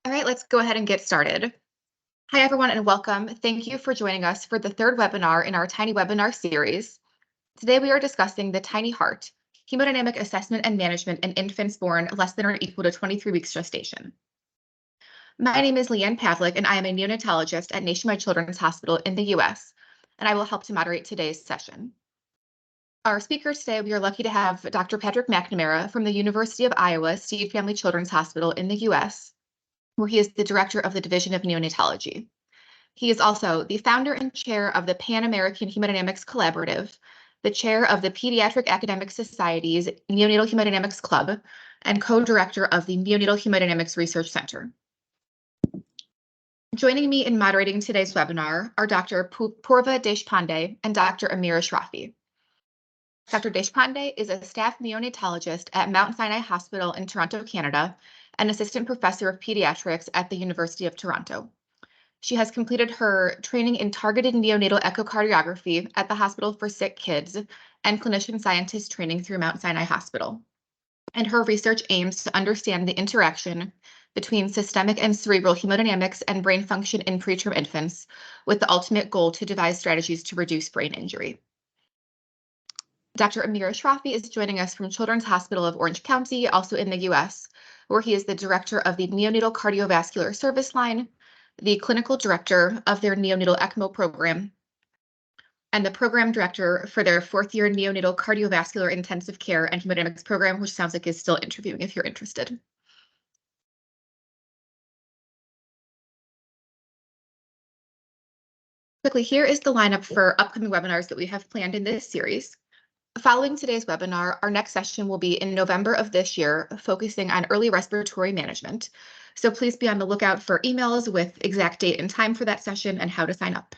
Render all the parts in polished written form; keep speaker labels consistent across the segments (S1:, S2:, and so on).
S1: All right, let's go ahead and get started. Hi, everyone, and welcome. Thank you for joining us for the third webinar in our Tiny Webinar series. Today, we are discussing the tiny heart, hemodynamic assessment and management in infants born less than or equal to 23 weeks gestation. My name is Leanne Pavlik, and I am a neonatologist at Nationwide Children's Hospital in the U.S., and I will help to moderate today's session. Our speakers today, we are lucky to have Dr. Patrick McNamara from the University of Iowa Steed Family Children's Hospital in the U.S., where he is the director of the Division of Neonatology. He is also the founder and chair of the Pan American Hemodynamics Collaborative, the chair of the Pediatric Academic Society's Neonatal Hemodynamics Club, and co-director of the Neonatal Hemodynamics Research Center. Joining me in moderating today's webinar are Dr. Purva Deshpande and Dr. Amir Ashrafi. Dr. Deshpande is a staff neonatologist at Mount Sinai Hospital in Toronto, Canada, and assistant professor of pediatrics at the University of Toronto. She has completed her training in targeted neonatal echocardiography at the Hospital for Sick Kids and clinician scientist training through Mount Sinai Hospital. And her research aims to understand the interaction between systemic and cerebral hemodynamics and brain function in preterm infants, with the ultimate goal to devise strategies to reduce brain injury. Dr. Amir Ashrafi is joining us from Children's Hospital of Orange County, also in the U.S., where he is the director of the Neonatal Cardiovascular Service Line, the clinical director of their neonatal ECMO program, and the program director for their fourth-year neonatal cardiovascular intensive care and hemodynamics program, which sounds like is still interviewing if you're interested. Quickly, here is the lineup for upcoming webinars that we have planned in this series. Following today's webinar, our next session will be in November of this year, focusing on early respiratory management. So please be on the lookout for emails with exact date and time for that session and how to sign up.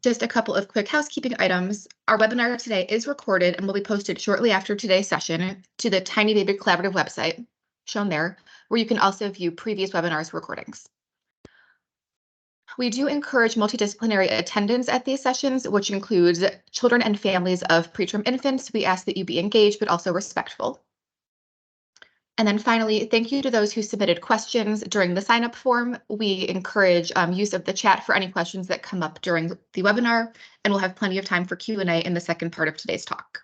S1: Just a couple of quick housekeeping items. Our webinar today is recorded and will be posted shortly after today's session to the Tiny Baby Collaborative website, shown there, where you can also view previous webinars recordings. We do encourage multidisciplinary attendance at these sessions, which includes children and families of preterm infants. We ask that you be engaged, but also respectful. And then finally, thank you to those who submitted questions during the sign-up form. We encourage use of the chat for any questions that come up during the webinar, and we'll have plenty of time for Q&A in the second part of today's talk.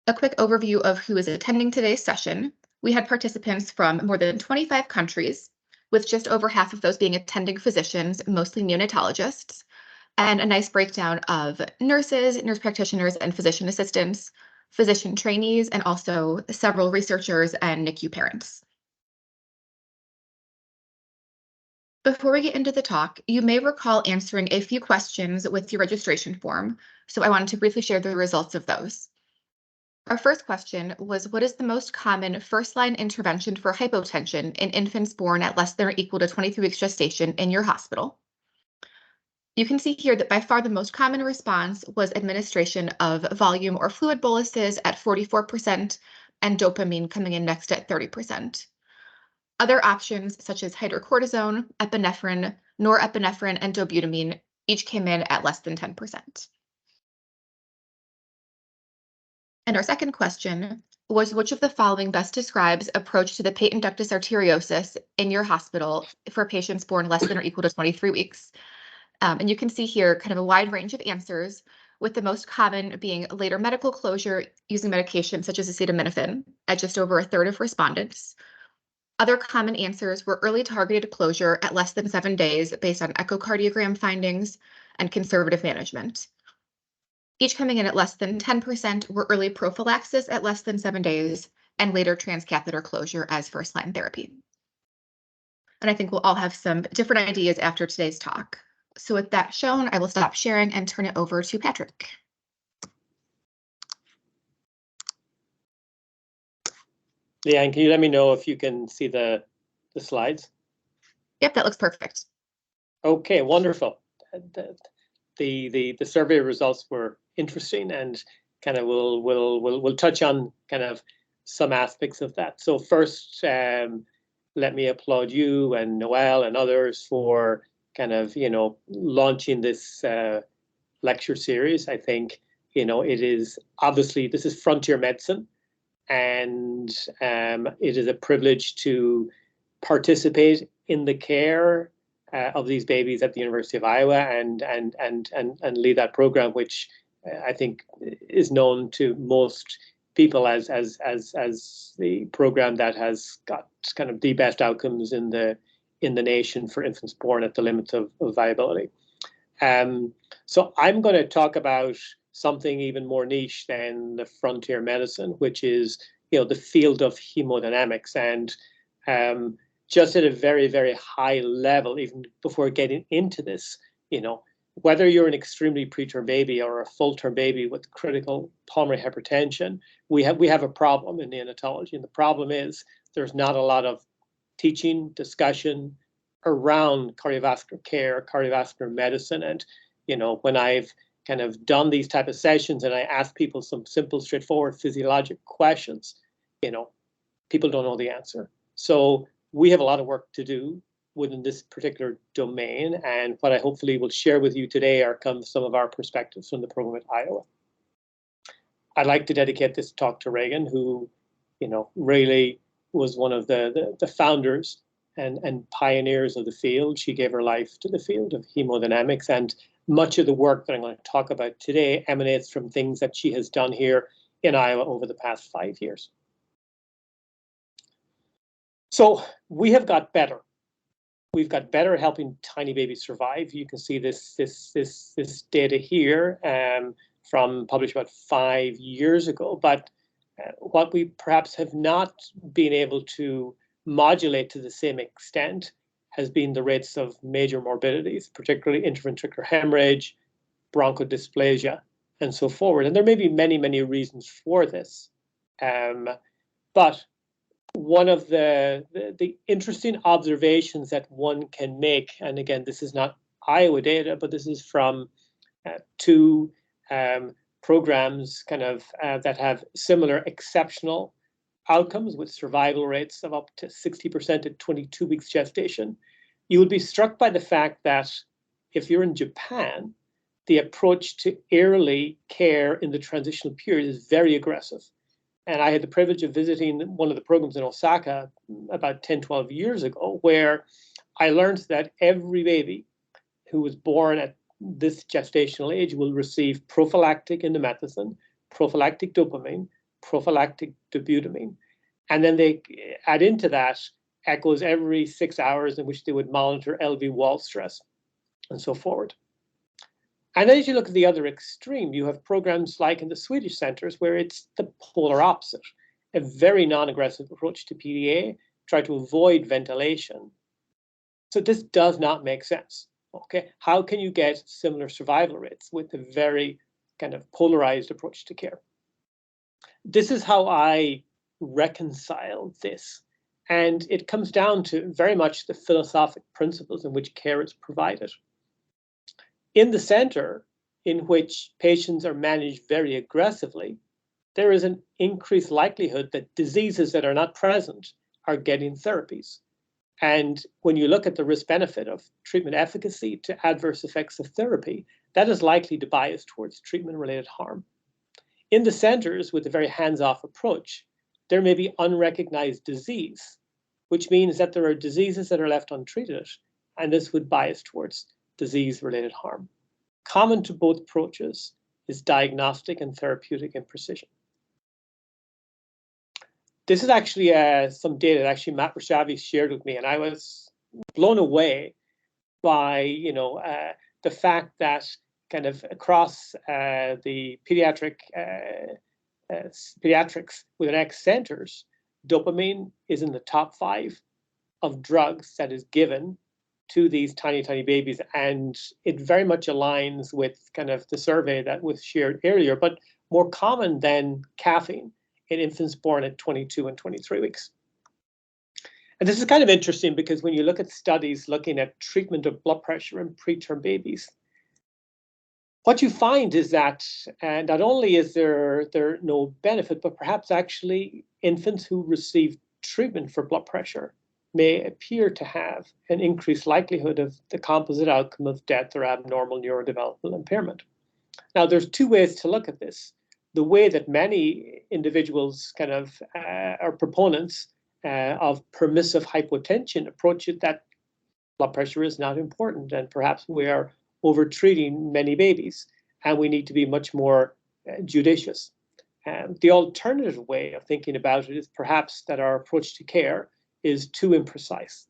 S1: A quick overview of who is attending today's session. We had participants from more than 25 countries, with just over half of those being attending physicians, mostly neonatologists, and a nice breakdown of nurses, nurse practitioners, and physician assistants, physician trainees, and also several researchers and NICU parents. Before we get into the talk, you may recall answering a few questions with your registration form, so I wanted to briefly share the results of those. Our first question was, what is the most common first-line intervention for hypotension in infants born at less than or equal to 23 weeks gestation in your hospital? You can see here that by far the most common response was administration of volume or fluid boluses at 44% and dopamine coming in next at 30%. Other options such as hydrocortisone, epinephrine, norepinephrine, and dobutamine each came in at less than 10%. And our second question was, which of the following best describes approach to the patent ductus arteriosus in your hospital for patients born less than or equal to 23 weeks? And you can see here kind of a wide range of answers, with the most common being later medical closure using medications such as acetaminophen at just over a third of respondents. Other common answers were early targeted closure at less than 7 days based on echocardiogram findings and conservative management. Each coming in at less than 10% were early prophylaxis at less than 7 days and later transcatheter closure as first-line therapy. And I think we'll all have some different ideas after today's talk. So with that shown, I will stop sharing and turn it over to Patrick.
S2: Yeah, and can you let me know if you can see the slides?
S1: Yep, that looks perfect.
S2: Okay, wonderful. The survey results were interesting, and kind of we'll touch on kind of some aspects of that. So first, let me applaud you and Noel and others for kind of launching this lecture series. I think it is obviously, this is frontier medicine, and it is a privilege to participate in the care of these babies at the University of Iowa and lead that program, which I think is known to most people as the program that has got kind of the best outcomes in the nation for infants born at the limits of viability. So I'm going to talk about something even more niche than the frontier medicine, which is, the field of hemodynamics. And just at a very, very high level, even before getting into this, whether you're an extremely preterm baby or a full-term baby with critical pulmonary hypertension, we have a problem in neonatology. And the problem is there's not a lot of teaching, discussion around cardiovascular care, cardiovascular medicine. And, when I've kind of done these type of sessions and I ask people some simple, straightforward physiologic questions, people don't know the answer. So we have a lot of work to do within this particular domain. And what I hopefully will share with you today are some of our perspectives from the program at Iowa. I'd like to dedicate this talk to Reagan, who, really was one of the founders and pioneers of the field. She gave her life to the field of hemodynamics, and much of the work that I'm going to talk about today emanates from things that she has done here in Iowa over the past 5 years. So we have got better. We've got better at helping tiny babies survive. You can see this data here from published about 5 years ago. But what we perhaps have not been able to modulate to the same extent has been the rates of major morbidities, particularly intraventricular hemorrhage, bronchodysplasia, and so forward. And there may be many, many reasons for this. But one of the interesting observations that one can make, and again, this is not Iowa data, but this is from two programs kind of that have similar exceptional outcomes with survival rates of up to 60% at 22 weeks gestation. You will be struck by the fact that if you're in Japan, the approach to early care in the transitional period is very aggressive. And I had the privilege of visiting one of the programs in Osaka about 10, 12 years ago, where I learned that every baby who was born at this gestational age will receive prophylactic indomethacin, prophylactic dopamine, prophylactic dobutamine. And then they add into that echoes every 6 hours in which they would monitor LV wall stress and so forward. And then as you look at the other extreme, you have programs like in the Swedish centers where it's the polar opposite, a very non-aggressive approach to PDA, try to avoid ventilation. So this does not make sense. Okay, how can you get similar survival rates with a very kind of polarized approach to care? This is how I reconcile this. And it comes down to very much the philosophic principles in which care is provided. In the center, in which patients are managed very aggressively, there is an increased likelihood that diseases that are not present are getting therapies. And when you look at the risk-benefit of treatment efficacy to adverse effects of therapy, that is likely to bias towards treatment-related harm. In the centers, with a very hands-off approach, there may be unrecognized disease, which means that there are diseases that are left untreated, and this would bias towards disease-related harm. Common to both approaches is diagnostic and therapeutic imprecision. This is actually some data that actually Matt Rashavi shared with me, and I was blown away by the fact that kind of across the pediatrics with an X centers, dopamine is in the top 5 of drugs that is given to these tiny, tiny babies. And it very much aligns with kind of the survey that was shared earlier, but more common than caffeine in infants born at 22 and 23 weeks. And this is kind of interesting because when you look at studies looking at treatment of blood pressure in preterm babies, what you find is that not only is there no benefit, but perhaps actually infants who receive treatment for blood pressure may appear to have an increased likelihood of the composite outcome of death or abnormal neurodevelopmental impairment. Now, there's 2 ways to look at this. the way that many individuals kind of are proponents of permissive hypotension approach it, that blood pressure is not important, and perhaps we are over-treating many babies, and we need to be much more judicious. The alternative way of thinking about it is perhaps that our approach to care is too imprecise,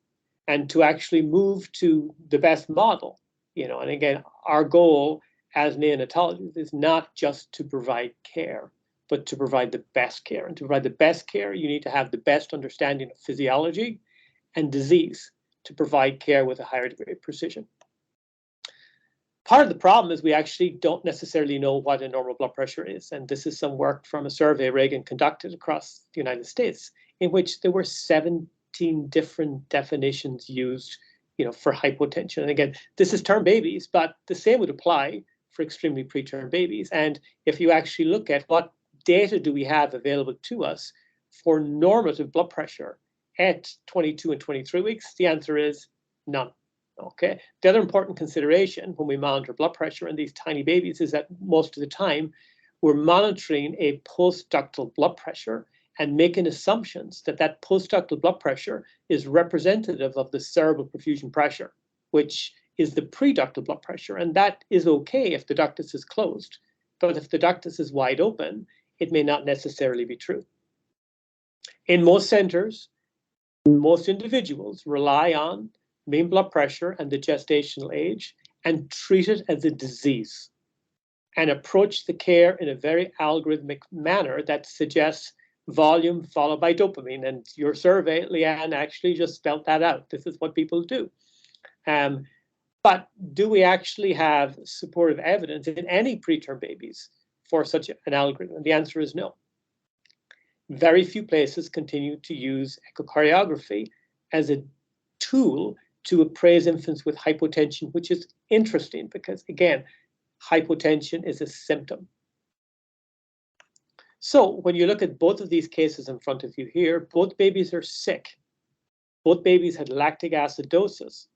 S2: and to actually move to the best model, and again, our goal as neonatologists is not just to provide care, but to provide the best care. And to provide the best care, you need to have the best understanding of physiology and disease to provide care with a higher degree of precision. Part of the problem is we actually don't necessarily know what a normal blood pressure is. And this is some work from a survey Reagan conducted across the United States, in which there were 17 different definitions used for hypotension. And again, this is term babies, but the same would apply for extremely preterm babies. And if you actually look at what data do we have available to us for normative blood pressure at 22 and 23 weeks, the answer is none. Okay. The other important consideration when we monitor blood pressure in these tiny babies is that most of the time we're monitoring a postductal blood pressure and making assumptions that that postductal blood pressure is representative of the cerebral perfusion pressure, which is the preductal blood pressure. And that is okay if the ductus is closed, but if the ductus is wide open, it may not necessarily be true. In most centers, most individuals rely on mean blood pressure and the gestational age and treat it as a disease and approach the care in a very algorithmic manner that suggests volume followed by dopamine. And your survey, Leanne, actually just spelled that out. This is what people do. But do we actually have supportive evidence in any preterm babies for such an algorithm? The answer is no. Very few places continue to use echocardiography as a tool to appraise infants with hypotension, which is interesting because, again, hypotension is a symptom. So when you look at both of these cases in front of you here, both babies are sick. Both babies had lactic acidosis,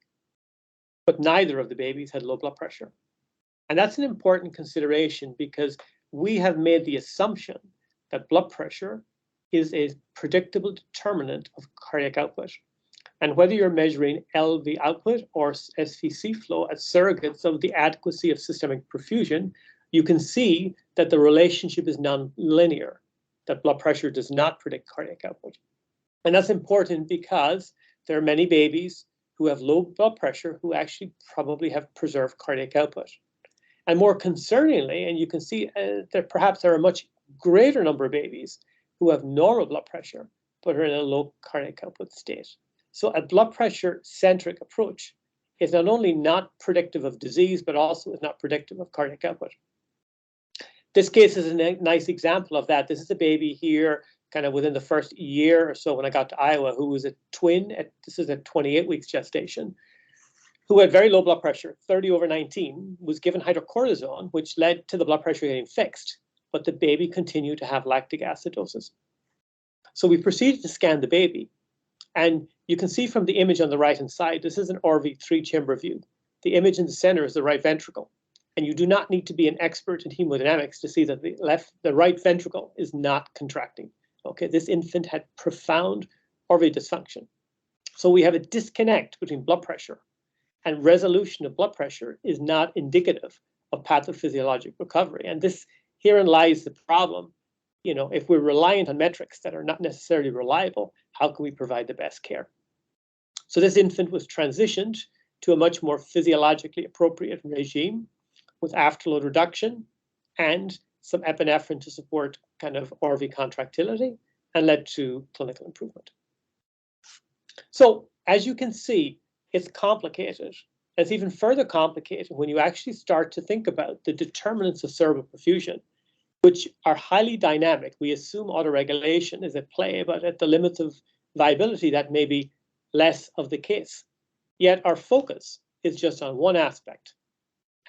S2: but neither of the babies had low blood pressure. And that's an important consideration because we have made the assumption that blood pressure is a predictable determinant of cardiac output. And whether you're measuring LV output or SVC flow as surrogates of the adequacy of systemic perfusion, you can see that the relationship is non-linear, that blood pressure does not predict cardiac output. And that's important because there are many babies who have low blood pressure who actually probably have preserved cardiac output. And more concerningly, and you can see that perhaps there are a much greater number of babies who have normal blood pressure, but are in a low cardiac output state. So a blood pressure-centric approach is not only not predictive of disease, but also is not predictive of cardiac output. This case is a nice example of that. This is a baby here, kind of within the first year or so when I got to Iowa, who was a twin, this is at 28 weeks gestation, who had very low blood pressure, 30/19, was given hydrocortisone, which led to the blood pressure getting fixed, but the baby continued to have lactic acidosis. So we proceeded to scan the baby. And you can see from the image on the right-hand side, this is an RV 3-chamber view. The image in the center is the right ventricle. And you do not need to be an expert in hemodynamics to see that the right ventricle is not contracting. Okay, this infant had profound RV dysfunction. So we have a disconnect between blood pressure, and resolution of blood pressure is not indicative of pathophysiologic recovery. And herein lies the problem. If we're reliant on metrics that are not necessarily reliable, how can we provide the best care? So this infant was transitioned to a much more physiologically appropriate regime with afterload reduction and some epinephrine to support kind of RV contractility, and led to clinical improvement. So as you can see, it's complicated. It's even further complicated when you actually start to think about the determinants of cerebral perfusion, which are highly dynamic. We assume autoregulation is at play, but at the limits of viability, that may be less of the case. Yet our focus is just on one aspect.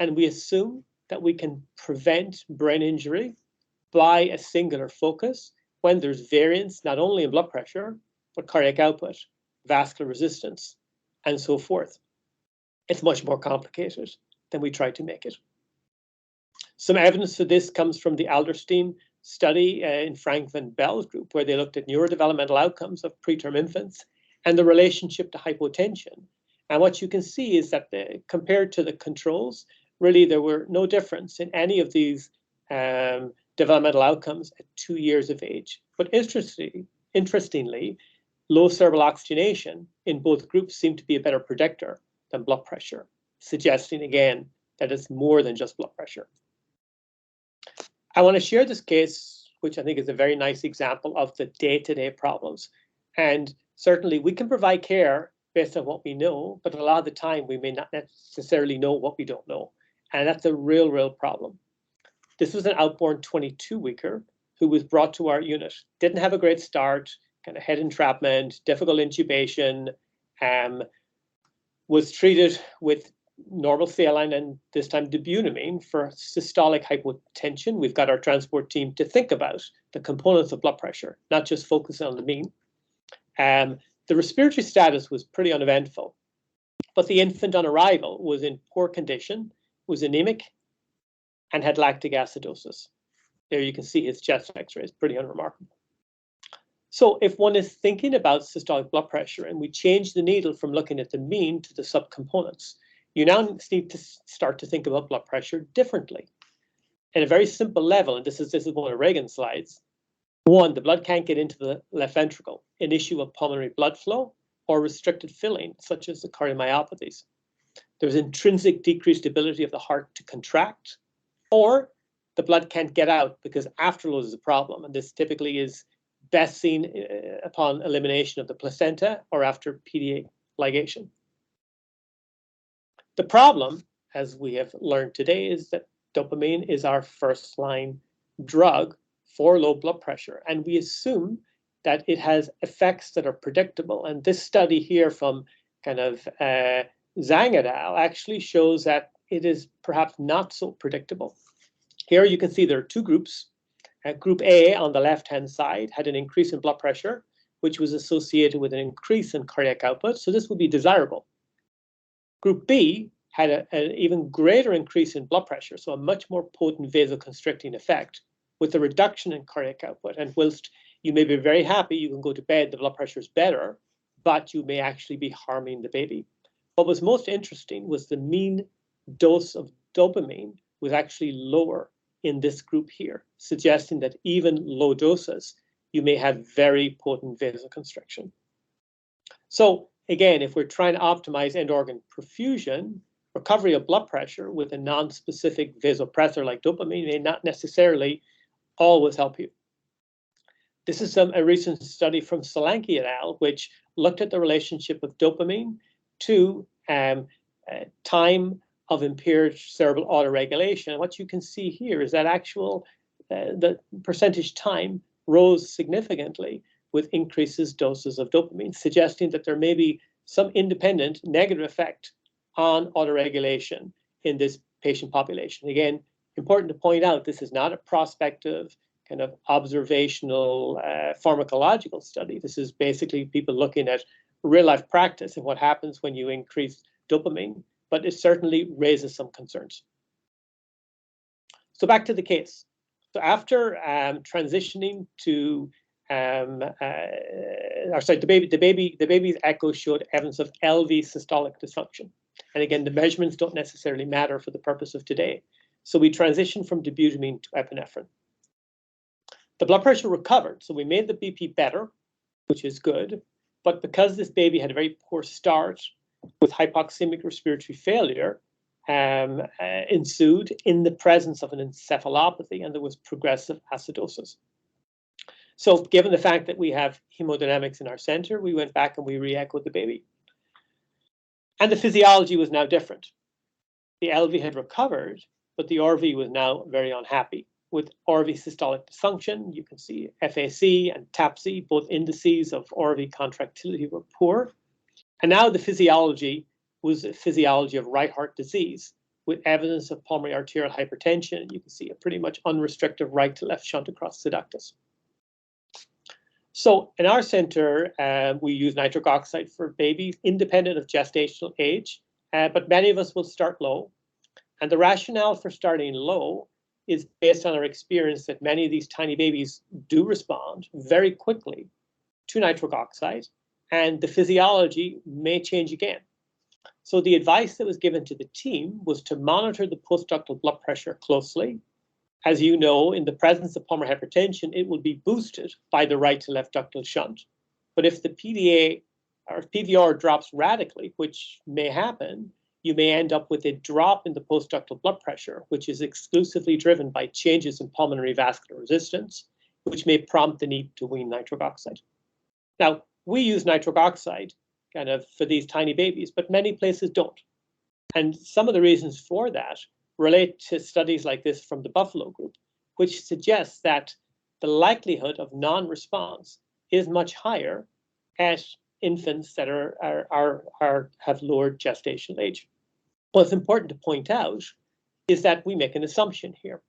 S2: And we assume that we can prevent brain injury by a singular focus when there's variance not only in blood pressure, but cardiac output, vascular resistance, and so forth. It's much more complicated than we try to make it. Some evidence for this comes from the Alderstein study in Frank Van Bell's group, where they looked at neurodevelopmental outcomes of preterm infants and the relationship to hypotension. And what you can see is that compared to the controls, really there were no difference in any of these developmental outcomes at 2 years of age. But interestingly, low cerebral oxygenation in both groups seemed to be a better predictor than blood pressure, suggesting again that it's more than just blood pressure. I want to share this case, which I think is a very nice example of the day-to-day problems. And certainly we can provide care based on what we know, but a lot of the time we may not necessarily know what we don't know. And that's a real problem. This was an outborn 22-weeker who was brought to our unit. Didn't have a great start, kind of head entrapment, difficult intubation, was treated with normal saline and this time dobutamine for systolic hypotension. We've got our transport team to think about the components of blood pressure, not just focus on the mean. The respiratory status was pretty uneventful, but the infant on arrival was in poor condition, was anemic, and had lactic acidosis. There you can see his chest x-rays, pretty unremarkable. So if one is thinking about systolic blood pressure and we change the needle from looking at the mean to the subcomponents, you now need to start to think about blood pressure differently. At a very simple level, and this is one of Reagan's slides, one, the blood can't get into the left ventricle, an issue of pulmonary blood flow or restricted filling, such as the cardiomyopathies. There's intrinsic decreased ability of the heart to contract, or the blood can't get out because afterload is a problem. And this typically is best seen upon elimination of the placenta or after PDA ligation. The problem, as we have learned today, is that dopamine is our first-line drug for low blood pressure, and we assume that it has effects that are predictable. And this study here from kind of Zhang et al. Actually shows that it is perhaps not so predictable. Here you can see there are two groups. Group A on the left-hand side had an increase in blood pressure, which was associated with an increase in cardiac output, so this would be desirable. Group B had an even greater increase in blood pressure, so a much more potent vasoconstricting effect with a reduction in cardiac output. And whilst you may be very happy, you can go to bed, the blood pressure is better, but you may actually be harming the baby. What was most interesting was the mean dose of dopamine was actually lower in this group here, suggesting that even low doses, you may have very potent vasoconstriction. So again, if we're trying to optimize end organ perfusion, recovery of blood pressure with a non-specific vasopressor like dopamine may not necessarily always help you. This is a recent study from Solanki et al., which looked at the relationship of dopamine to time of impaired cerebral autoregulation. And what you can see here is that the percentage time rose significantly with increases doses of dopamine, suggesting that there may be some independent negative effect on autoregulation in this patient population. Again, important to point out, this is not a prospective kind of observational pharmacological study. This is basically people looking at real life practice and what happens when you increase dopamine, but it certainly raises some concerns. So back to the case. So after transitioning to, the baby's echo showed evidence of LV systolic dysfunction. And again, the measurements don't necessarily matter for the purpose of today. So we transitioned from dobutamine to epinephrine. The blood pressure recovered, so we made the BP better, which is good. But because this baby had a very poor start with hypoxemic respiratory failure, ensued in the presence of an encephalopathy, and there was progressive acidosis. So given the fact that we have hemodynamics in our center, we went back and we re-echoed the baby. And the physiology was now different. The LV had recovered, but the RV was now very unhappy. With RV systolic dysfunction, you can see FAC and TAPSE, both indices of RV contractility were poor. And now the physiology was a physiology of right heart disease with evidence of pulmonary arterial hypertension. You can see a pretty much unrestricted right to left shunt across the ductus. So in our center, we use nitric oxide for babies independent of gestational age, but many of us will start low. And the rationale for starting low is based on our experience that many of these tiny babies do respond very quickly to nitric oxide, and the physiology may change again. So the advice that was given to the team was to monitor the postductal blood pressure closely. As you know, in the presence of pulmonary hypertension, it will be boosted by the right to left ductal shunt. But if the PDA or PVR drops radically, which may happen, you may end up with a drop in the postductal blood pressure, which is exclusively driven by changes in pulmonary vascular resistance, which may prompt the need to wean nitric oxide. Now, we use nitric oxide kind of for these tiny babies, but many places don't. And some of the reasons for that relate to studies like this from the Buffalo group, which suggests that the likelihood of non-response is much higher at infants that have lowered gestational age. What's important to point out is that we make an assumption here.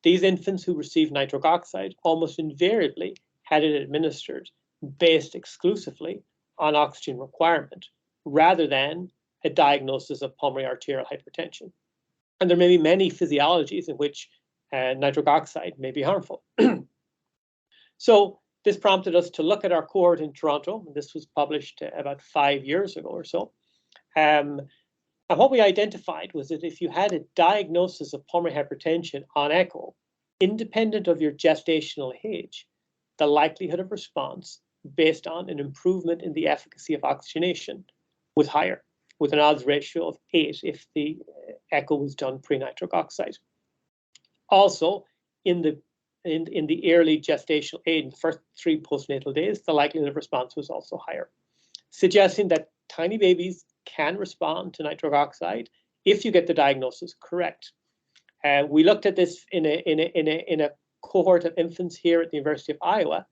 S2: These infants who receive nitric oxide almost invariably had it administered based exclusively on oxygen requirement, rather than a diagnosis of pulmonary arterial hypertension. And there may be many physiologies in which nitric oxide may be harmful. So this prompted us to look at our cohort in Toronto. This was published about 5 years ago or so. And what we identified was that if you had a diagnosis of pulmonary hypertension on echo, independent of your gestational age, the likelihood of response based on an improvement in the efficacy of oxygenation was higher, with an odds ratio of 8 if the echo was done pre-nitric oxide. Also, in the early gestational age, in the first 3 postnatal days, the likelihood of response was also higher, suggesting that tiny babies can respond to nitric oxide if you get the diagnosis correct. We looked at this in a cohort of infants here at the University of Iowa,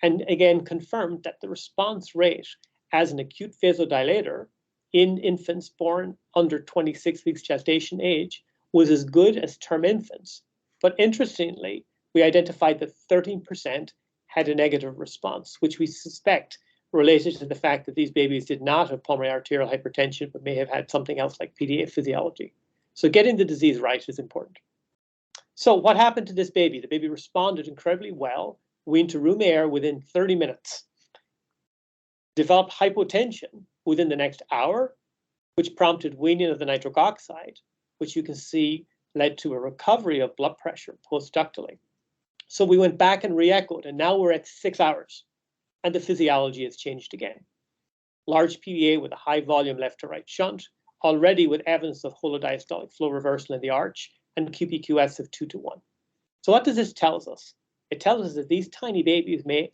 S2: and again confirmed that the response rate as an acute vasodilator in infants born under 26 weeks gestation age was as good as term infants. But interestingly, we identified that 13% had a negative response, which we suspect related to the fact that these babies did not have pulmonary arterial hypertension, but may have had something else like PDA physiology. So getting the disease right is important. So what happened to this baby? The baby responded incredibly well, weaned to room air within 30 minutes, developed hypotension within the next hour, which prompted weaning of the nitric oxide, which you can see led to a recovery of blood pressure postductally. So we went back and re-echoed, and now we're at 6 hours, and the physiology has changed again. Large PDA with a high volume left to right shunt, already with evidence of holodiastolic flow reversal in the arch, and QPQS of 2 to 1. So what does this tell us? It tells us that these tiny babies may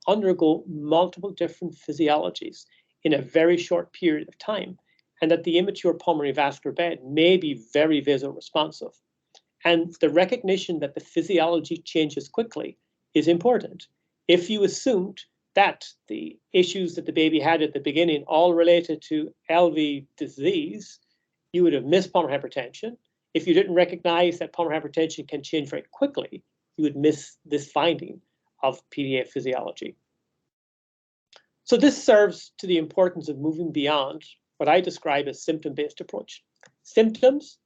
S2: undergo multiple different physiologies in a very short period of time, and that the immature pulmonary vascular bed may be very vasoresponsive. And the recognition that the physiology changes quickly is important. If you assumed that the issues that the baby had at the beginning all related to LV disease, you would have missed pulmonary hypertension. If you didn't recognize that pulmonary hypertension can change very quickly, you would miss this finding of PDA physiology. So this serves to the importance of moving beyond what I describe as symptom-based approach. Symptoms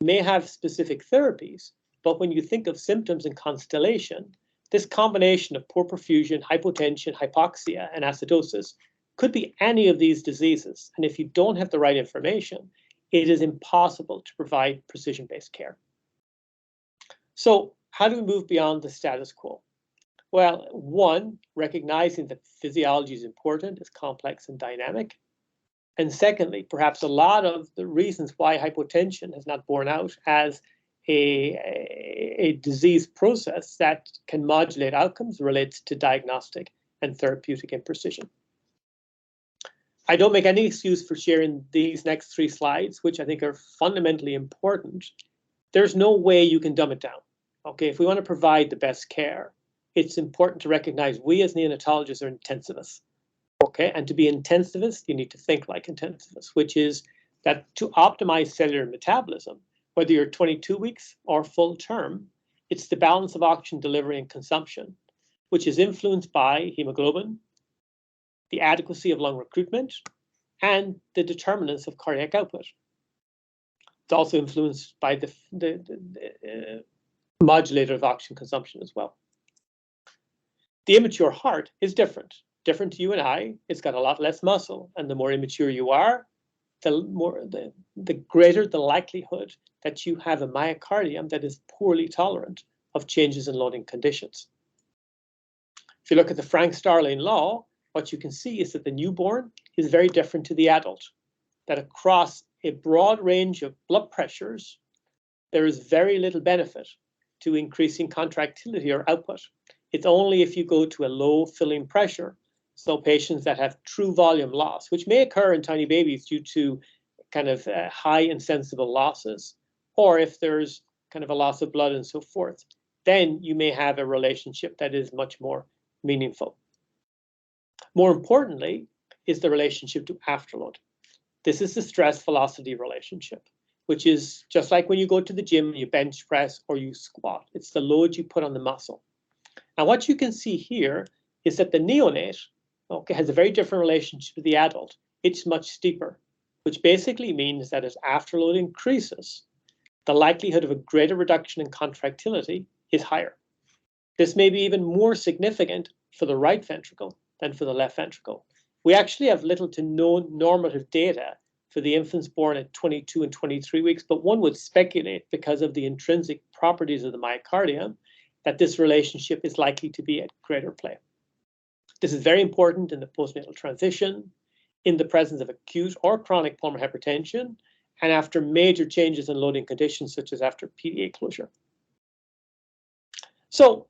S2: may have specific therapies, but when you think of symptoms in constellation, this combination of poor perfusion, hypotension, hypoxia, and acidosis could be any of these diseases. And if you don't have the right information, it is impossible to provide precision-based care. So how do we move beyond the status quo? Well, one, recognizing that physiology is important, is complex and dynamic. And secondly, perhaps a lot of the reasons why hypotension has not borne out as a disease process that can modulate outcomes relates to diagnostic and therapeutic imprecision. I don't make any excuse for sharing these next 3 slides, which I think are fundamentally important. There's no way you can dumb it down. Okay, if we want to provide the best care, it's important to recognize we as neonatologists are intensivists. Okay, and to be intensivist, you need to think like intensivists, which is that to optimize cellular metabolism, whether you're 22 weeks or full term, it's the balance of oxygen delivery and consumption, which is influenced by hemoglobin, the adequacy of lung recruitment, and the determinants of cardiac output. It's also influenced by the modulator of oxygen consumption as well. The immature heart is different to you and I. It's got a lot less muscle, and the more immature you are, the greater the likelihood that you have a myocardium that is poorly tolerant of changes in loading conditions. If you look at the Frank-Starling law, what you can see is that the newborn is very different to the adult, that across a broad range of blood pressures, there is very little benefit to increasing contractility or output. It's only if you go to a low filling pressure, so patients that have true volume loss, which may occur in tiny babies due to kind of high insensible losses, or if there's kind of a loss of blood and so forth, then you may have a relationship that is much more meaningful. More importantly is the relationship to afterload. This is the stress velocity relationship, which is just like when you go to the gym, you bench press or you squat. It's the load you put on the muscle. And what you can see here is that the neonate, okay, has a very different relationship to the adult. It's much steeper, which basically means that as afterload increases, the likelihood of a greater reduction in contractility is higher. This may be even more significant for the right ventricle than for the left ventricle. We actually have little to no normative data for the infants born at 22 and 23 weeks, but one would speculate, because of the intrinsic properties of the myocardium, that this relationship is likely to be at greater play. This is very important in the postnatal transition, in the presence of acute or chronic pulmonary hypertension, and after major changes in loading conditions, such as after PDA closure. So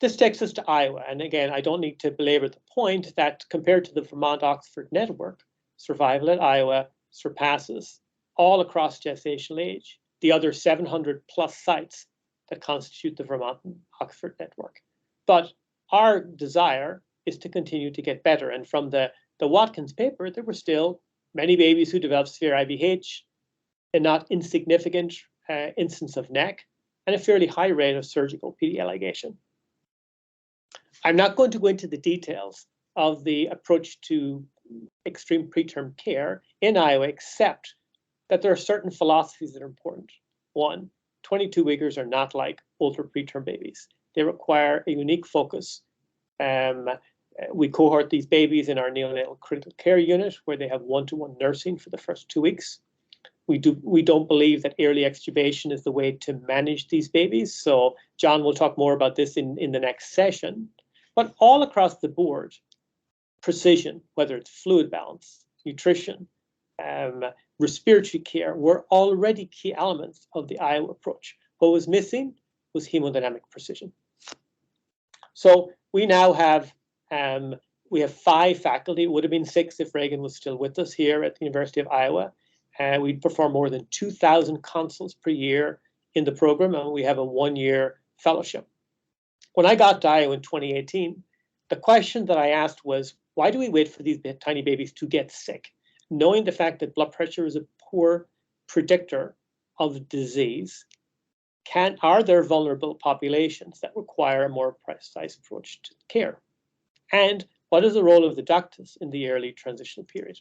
S2: this takes us to Iowa. And again, I don't need to belabor the point that compared to the Vermont-Oxford network, survival at Iowa surpasses all across gestational age the other 700 plus sites that constitute the Vermont-Oxford network. But our desire is to continue to get better. And from the Watkins paper, there were still many babies who developed severe IVH, a not insignificant instance of NEC, and a fairly high rate of surgical PD ligation. I'm not going to go into the details of the approach to extreme preterm care in Iowa, except that there are certain philosophies that are important. One, 22-weekers are not like older preterm babies. They require a unique focus. We cohort these babies in our neonatal critical care unit, where they have one-to-one nursing for the first 2 weeks. We don't believe that early extubation is the way to manage these babies. So John will talk more about this in the next session. But all across the board, precision, whether it's fluid balance, nutrition, respiratory care, were already key elements of the Iowa approach. What was missing was hemodynamic precision. So we now have we have 5 faculty. It would have been 6 if Reagan was still with us here at the University of Iowa. We perform more than 2,000 consults per year in the program, and we have a 1-year fellowship. When I got to Iowa in 2018, the question that I asked was, why do we wait for these tiny babies to get sick? Knowing the fact that blood pressure is a poor predictor of disease, are there vulnerable populations that require a more precise approach to care? And what is the role of the ductus in the early transitional period?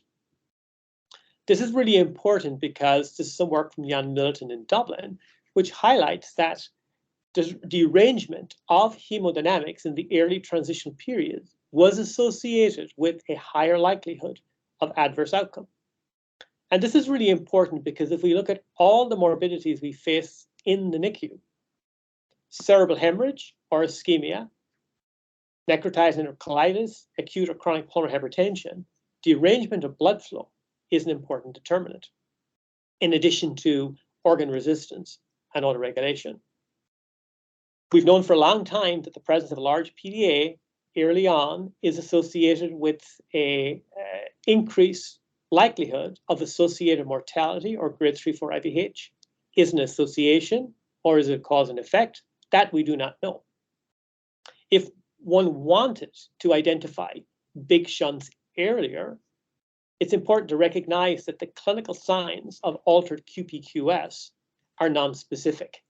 S2: This is really important because this is some work from Jan Milton in Dublin, which highlights that the derangement of hemodynamics in the early transitional period was associated with a higher likelihood of adverse outcome. And this is really important because if we look at all the morbidities we face in the NICU, cerebral hemorrhage or ischemia, necrotizing or colitis, acute or chronic pulmonary hypertension, derangement of blood flow is an important determinant, in addition to organ resistance and autoregulation. We've known for a long time that the presence of a large PDA early on is associated with a increased likelihood of associated mortality or grade 3/4 IVH. Is an association or is it cause and effect? That we do not know. If one wanted to identify big shunts earlier, it's important to recognize that the clinical signs of altered QPQS are non-specific.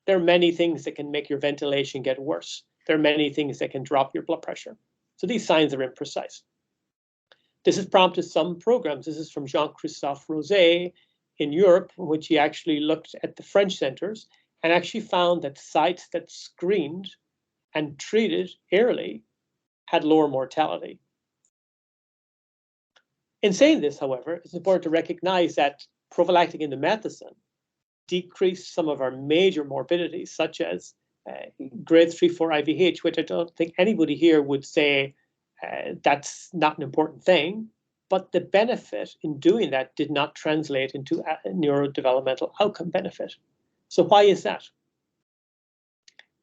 S2: There are many things that can make your ventilation get worse. There are many things that can drop your blood pressure. So these signs are imprecise. This has prompted some programs. This is from Jean-Christophe Rosé in Europe, in which he actually looked at the French centers and actually found that sites that screened and treated early had lower mortality. In saying this, however, it's important to recognize that prophylactic endomethacin decreased some of our major morbidities, such as grade 3-4 IVH, which I don't think anybody here would say that's not an important thing, but the benefit in doing that did not translate into a neurodevelopmental outcome benefit. So why is that?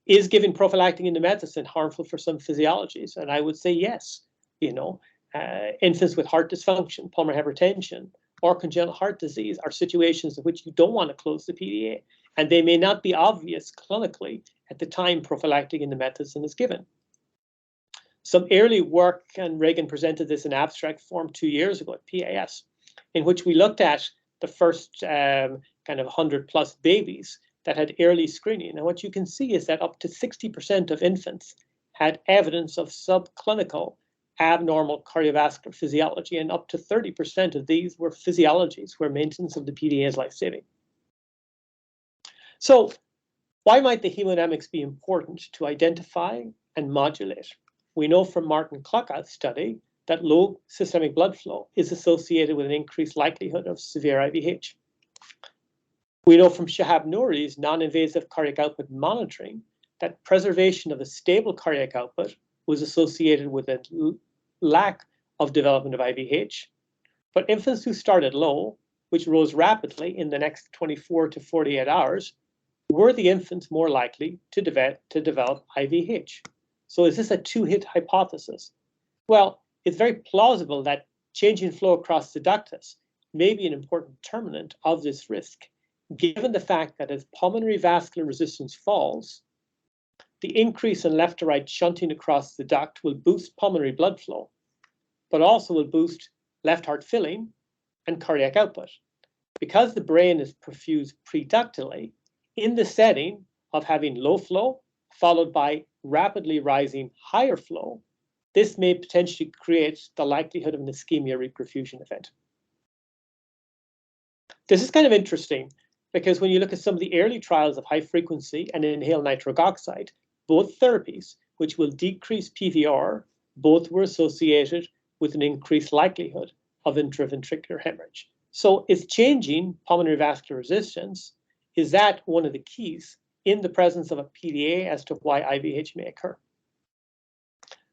S2: Is giving prophylactic endomethacin harmful for some physiologies? And I would say yes. Infants with heart dysfunction, pulmonary hypertension, or congenital heart disease are situations in which you don't want to close the PDA, and they may not be obvious clinically at the time prophylactic endomethacin is given. Some early work, and Reagan presented this in abstract form 2 years ago at PAS, in which we looked at the first kind of 100+ babies that had early screening. And what you can see is that up to 60% of infants had evidence of subclinical abnormal cardiovascular physiology, and up to 30% of these were physiologies where maintenance of the PDA is life-saving. So why might the hemodynamics be important to identify and modulate? We know from Martin Kluckout's study that low systemic blood flow is associated with an increased likelihood of severe IVH. We know from Shahab Nouri's non-invasive cardiac output monitoring that preservation of a stable cardiac output was associated with a lack of development of IVH. But infants who started low, which rose rapidly in the next 24 to 48 hours, were the infants more likely to develop IVH. So is this a two-hit hypothesis? Well, it's very plausible that changing flow across the ductus may be an important determinant of this risk, given the fact that as pulmonary vascular resistance falls, the increase in left to right shunting across the duct will boost pulmonary blood flow, but also will boost left heart filling and cardiac output. Because the brain is perfused preductally, in the setting of having low flow followed by rapidly rising higher flow, this may potentially create the likelihood of an ischemia reperfusion event. This is kind of interesting because when you look at some of the early trials of high frequency and inhaled nitric oxide, both therapies, which will decrease PVR, both were associated with an increased likelihood of intraventricular hemorrhage. So is changing pulmonary vascular resistance, is that one of the keys in the presence of a PDA as to why IVH may occur?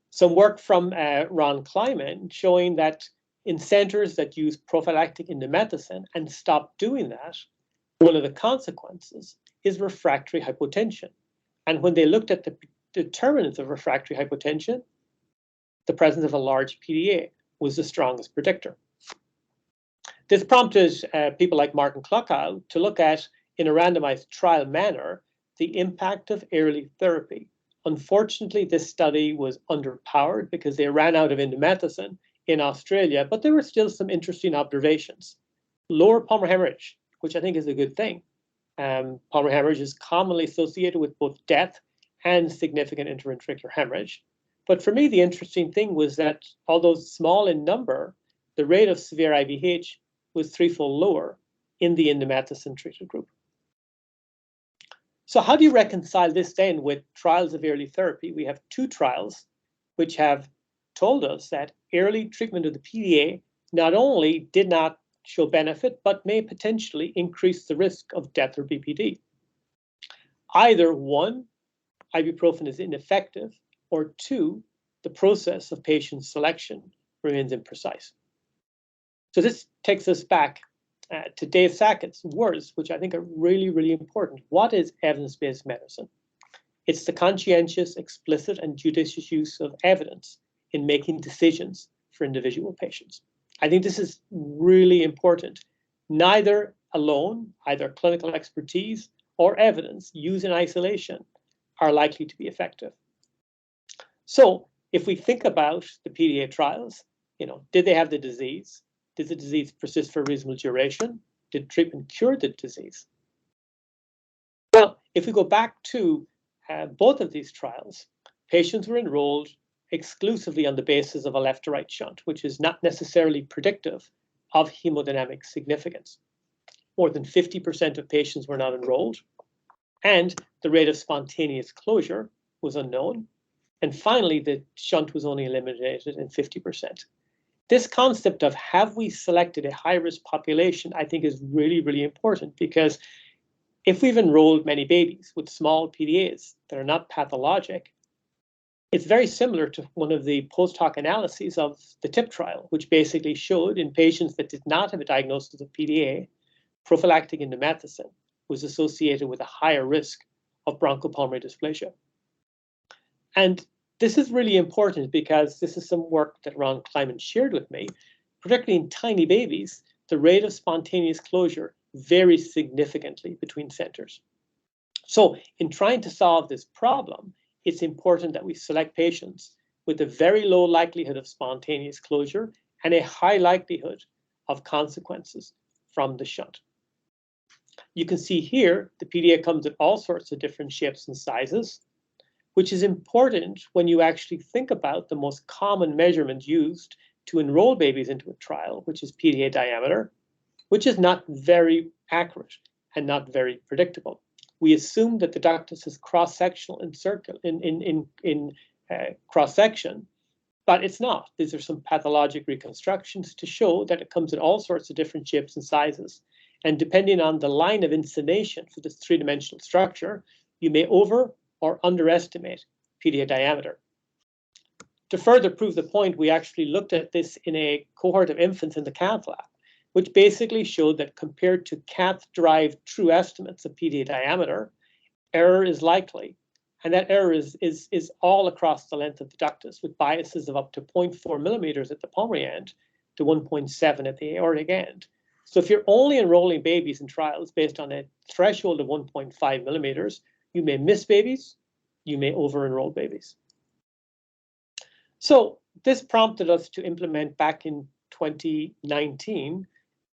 S2: Some work from Ron Kleiman showing that in centers that use prophylactic endomethacin and stop doing that, one of the consequences is refractory hypotension. And when they looked at the determinants of refractory hypotension, the presence of a large PDA was the strongest predictor. This prompted people like Martin Kluckout to look at, in a randomized trial manner, the impact of early therapy. Unfortunately, this study was underpowered because they ran out of endomethacin in Australia, but there were still some interesting observations. Lower pulmonary hemorrhage, which I think is a good thing. Pulmonary hemorrhage is commonly associated with both death and significant intraventricular hemorrhage. But for me, the interesting thing was that although small in number, the rate of severe IVH was threefold lower in the endomethacin treated group. So how do you reconcile this then with trials of early therapy? We have two trials which have told us that early treatment of the PDA not only did not show benefit, but may potentially increase the risk of death or BPD. Either one, ibuprofen is ineffective, or two, the process of patient selection remains imprecise. So this takes us back to Dave Sackett's words, which I think are really, really important. What is evidence-based medicine? It's the conscientious, explicit, and judicious use of evidence in making decisions for individual patients. I think this is really important. Neither alone, either clinical expertise or evidence used in isolation are likely to be effective. So if we think about the PDA trials, did they have the disease? Did the disease persist for a reasonable duration? Did treatment cure the disease? Well, if we go back to both of these trials, patients were enrolled exclusively on the basis of a left to right shunt, which is not necessarily predictive of hemodynamic significance. More than 50% of patients were not enrolled. And the rate of spontaneous closure was unknown. And finally, the shunt was only eliminated in 50%. This concept of have we selected a high-risk population, I think is really, really important, because if we've enrolled many babies with small PDAs that are not pathologic, it's very similar to one of the post-hoc analyses of the TIP trial, which basically showed in patients that did not have a diagnosis of PDA, prophylactic indomethacin was associated with a higher risk of bronchopulmonary dysplasia. And this is really important because this is some work that Ron Kleiman shared with me. Particularly in tiny babies, the rate of spontaneous closure varies significantly between centers. So in trying to solve this problem, it's important that we select patients with a very low likelihood of spontaneous closure and a high likelihood of consequences from the shunt. You can see here, the PDA comes in all sorts of different shapes and sizes, which is important when you actually think about the most common measurement used to enroll babies into a trial, which is PDA diameter, which is not very accurate and not very predictable. We assume that the ductus is cross-sectional in cross-section, but it's not. These are some pathologic reconstructions to show that it comes in all sorts of different shapes and sizes. And depending on the line of inclination for this three-dimensional structure, you may over or underestimate PDA diameter. To further prove the point, we actually looked at this in a cohort of infants in the cath lab, which basically showed that compared to cath-derived true estimates of PDA diameter, error is likely. And that error is all across the length of the ductus, with biases of up to 0.4 millimeters at the pulmonary end to 1.7 at the aortic end. So if you're only enrolling babies in trials based on a threshold of 1.5 millimeters, you may miss babies, you may over-enroll babies. So this prompted us to implement back in 2019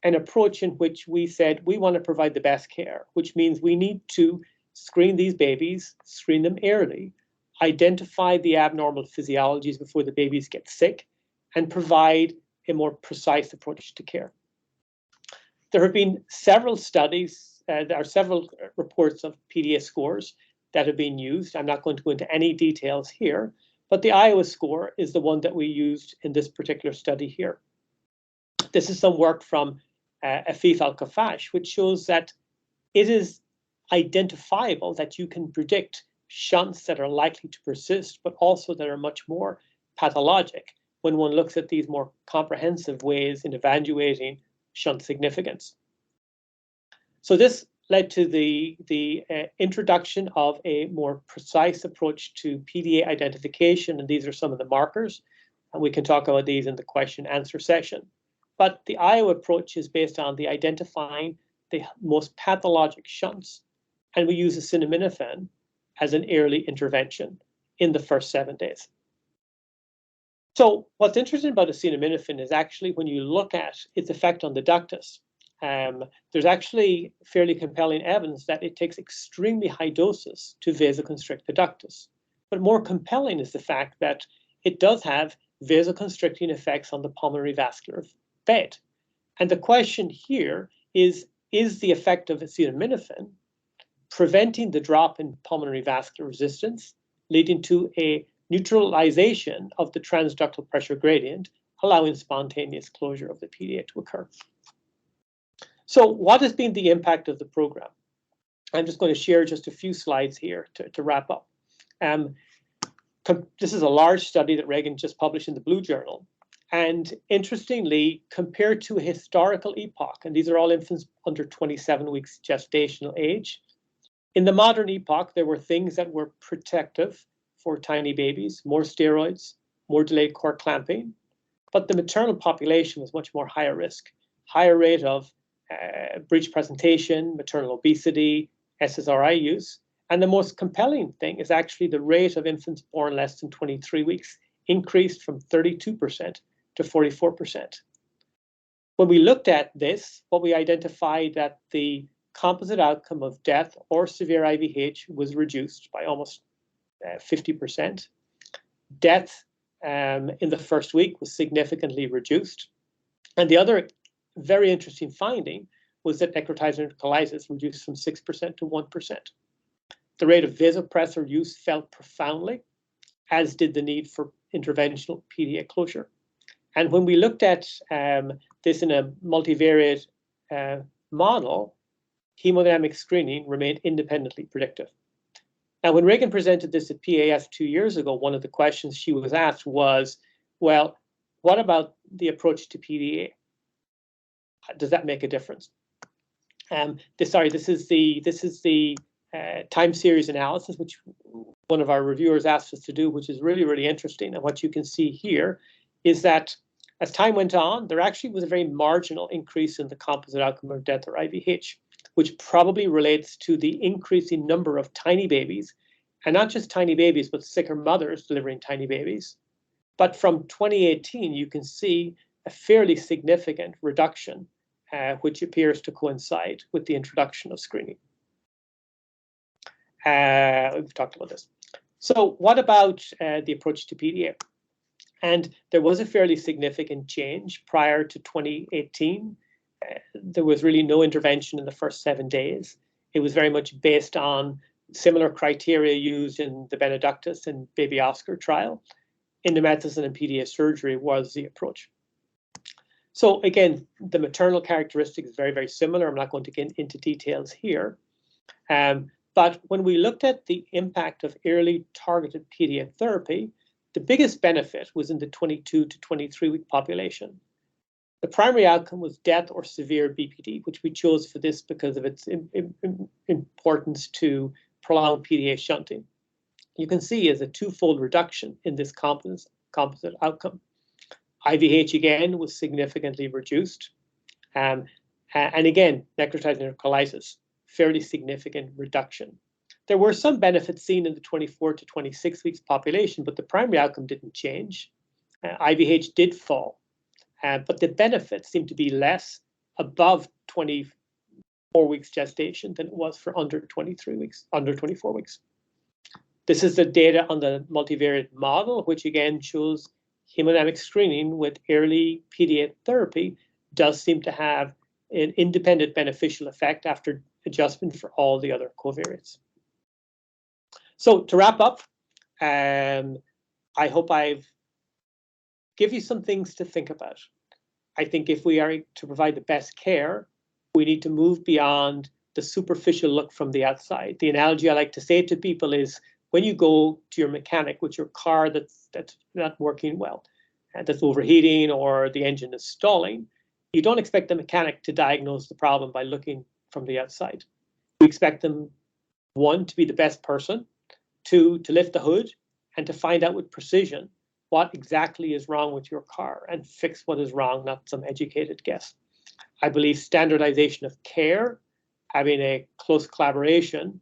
S2: an approach in which we said we want to provide the best care, which means we need to screen these babies, screen them early, identify the abnormal physiologies before the babies get sick, and provide a more precise approach to care. There have been several studies, there are several reports of PDA scores that have been used. I'm not going to go into any details here, but the Iowa score is the one that we used in this particular study here. This is some work from Afif Al-Kafash, which shows that it is identifiable that you can predict shunts that are likely to persist, but also that are much more pathologic when one looks at these more comprehensive ways in evaluating shunt significance. So this led to the introduction of a more precise approach to PDA identification, and these are some of the markers, and we can talk about these in the question-answer session. But the Iowa approach is based on the identifying the most pathologic shunts, and we use acetaminophen as an early intervention in the first 7 days. So what's interesting about acetaminophen is actually when you look at its effect on the ductus, there's actually fairly compelling evidence that it takes extremely high doses to vasoconstrict the ductus. But more compelling is the fact that it does have vasoconstricting effects on the pulmonary vascular bed. And the question here is the effect of acetaminophen preventing the drop in pulmonary vascular resistance, leading to a neutralization of the transductal pressure gradient, allowing spontaneous closure of the PDA to occur. So what has been the impact of the program? I'm just going to share just a few slides here to wrap up. This is a large study that Reagan just published in the Blue Journal. And interestingly, compared to a historical epoch, and these are all infants under 27 weeks gestational age, in the modern epoch, there were things that were protective for tiny babies, more steroids, more delayed core clamping, but the maternal population was much more higher risk, higher rate of breech presentation, maternal obesity, SSRI use. And the most compelling thing is actually the rate of infants born less than 23 weeks increased from 32% to 44%. When we looked at this, what we identified that the composite outcome of death or severe IVH was reduced by almost 50%. Death in the first week was significantly reduced. And the other very interesting finding was that necrotizing enterocolitis reduced from 6% to 1%. The rate of vasopressor use fell profoundly, as did the need for interventional PDA closure. And when we looked at this in a multivariate model, hemodynamic screening remained independently predictive. Now, when Reagan presented this at PAF 2 years ago, one of the questions she was asked was, well, what about the approach to PDA? Does that make a difference? This is the time series analysis, which one of our reviewers asked us to do, which is really, really interesting. And what you can see here is that as time went on, there actually was a very marginal increase in the composite outcome of death, or IVH, which probably relates to the increasing number of tiny babies, and not just tiny babies, but sicker mothers delivering tiny babies. But from 2018, you can see a fairly significant reduction, which appears to coincide with the introduction of screening. We've talked about this. So what about the approach to PDA? And there was a fairly significant change prior to 2018. There was really no intervention in the first 7 days. It was very much based on similar criteria used in the Benedictus and Baby Oscar trial. Endomethacin and PDA surgery was the approach. So again, the maternal characteristic is very, very similar. I'm not going to get into details here. But when we looked at the impact of early targeted PDA therapy, the biggest benefit was in the 22 to 23 week population. The primary outcome was death or severe BPD, which we chose for this because of its importance to prolonged PDA shunting. You can see as a twofold reduction in this composite outcome. IVH again was significantly reduced. And again, necrotizing colitis, fairly significant reduction. There were some benefits seen in the 24 to 26 weeks population, but the primary outcome didn't change. IVH did fall, but the benefits seemed to be less above 24 weeks gestation than it was for under 23 weeks, under 24 weeks. This is the data on the multivariate model, which again shows hemodynamic screening with early PDA therapy does seem to have an independent beneficial effect after adjustment for all the other covariates. So to wrap up, I hope I've given you some things to think about. I think if we are to provide the best care, we need to move beyond the superficial look from the outside. The analogy I like to say to people is when you go to your mechanic with your car that's not working well, and that's overheating or the engine is stalling, you don't expect the mechanic to diagnose the problem by looking from the outside. We expect them, one, to be the best person, two, to lift the hood and to find out with precision what exactly is wrong with your car and fix what is wrong, not some educated guess. I believe standardization of care, having a close collaboration